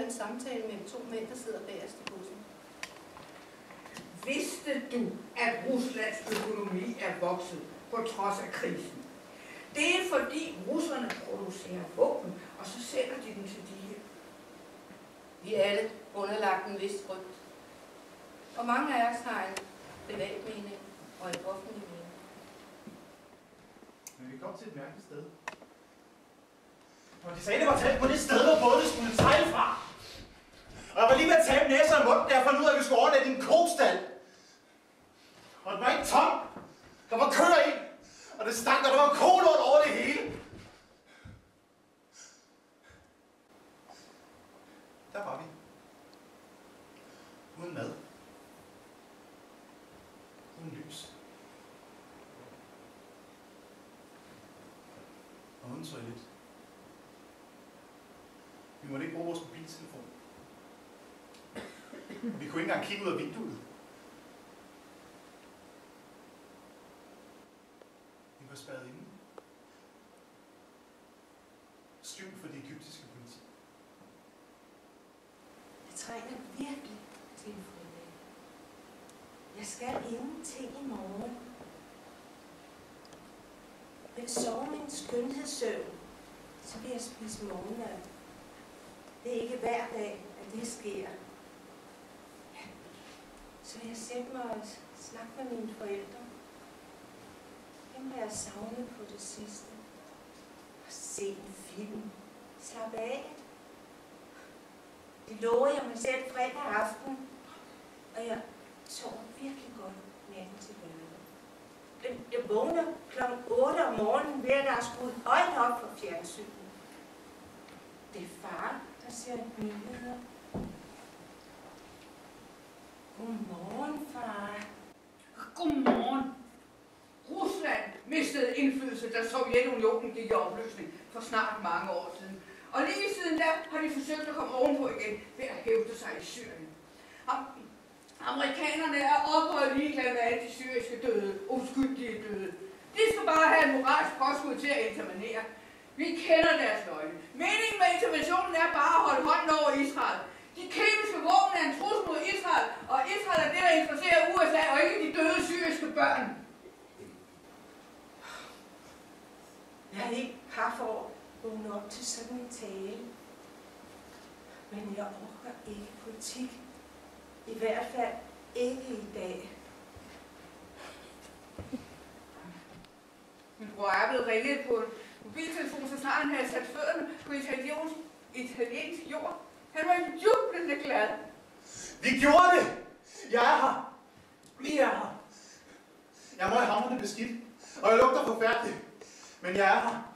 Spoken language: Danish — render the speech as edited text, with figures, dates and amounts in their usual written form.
en samtale med 2 mænd, der sidder bagerst i bussen. Vidste du, at Ruslands økonomi er vokset på trods af krisen? Det er fordi russerne producerer våben, og så sælger de dem til de her. Vi er alle underlagt en vis frygt. Og mange af os har en privat mening og en offentlig mening. Men vi kom til et mærkeligt sted. Og de sagde, det var tæt på det sted, hvor båden skulle sejle fra. Og jeg var lige ved at tabe næser og munden, da jeg fandt ud af, at vi skulle overnatte i en kostal. Og den var ikke tom. Der var køer i. Og det stank, og der var kolort over det hele. Der var vi. Uden mad. Uden lys. Og uden toilet. Vi måtte ikke bruge vores mobiltelefon. Vi kunne ikke engang kigge ud af vinduet. Vi var spærret inde. Skjult for det egyptiske politi. Jeg trænger virkelig til en fridag. Jeg skal ingenting i morgen. Jeg vil sove min skønhedssøvn, så vil jeg spise morgenmad. Det er ikke hver dag, at det sker. Ja. Så vil jeg sætte mig og snakke med mine forældre. Dem har jeg savnet på det sidste. Og se en film. Slap af. Det lover jeg mig selv fredag aften. Og jeg sover virkelig godt natten til lørdag. Jeg vågner kl. 8 om morgenen ved, at der er skruet højt op for fjernsynet. Det er far, der ser nyheder. Godmorgen, far. Godmorgen. Rusland mistede indflydelse, da Sovjetunionen gik i opløsning for snart mange år siden. Og lige siden da har de forsøgt at komme ovenpå igen ved at hævde sig i Syrien. Amerikanerne er oprørt ligeglade med alle de syriske døde, uskyldige døde. De skal bare have en moralsk påskud til at intervenere. Vi kender deres løgne. Meningen med interventionen er bare at holde hånden over Israel. De kemiske våben er en trussel mod Israel, og Israel er det, der interesserer USA, og ikke de døde syriske børn. Jeg er ikke par for at vågne op til sådan en tale. Men jeg orker ikke politik. I hvert fald ikke i dag. Min bror er blevet ringet på mobiltelefon, så snart han havde sat fødderne på italiensk jord. Han var jublende glad. Vi gjorde det! Jeg er her! Vi er her! Jeg må have hamrende beskidt, og jeg lugter forfærdeligt. Men jeg er her.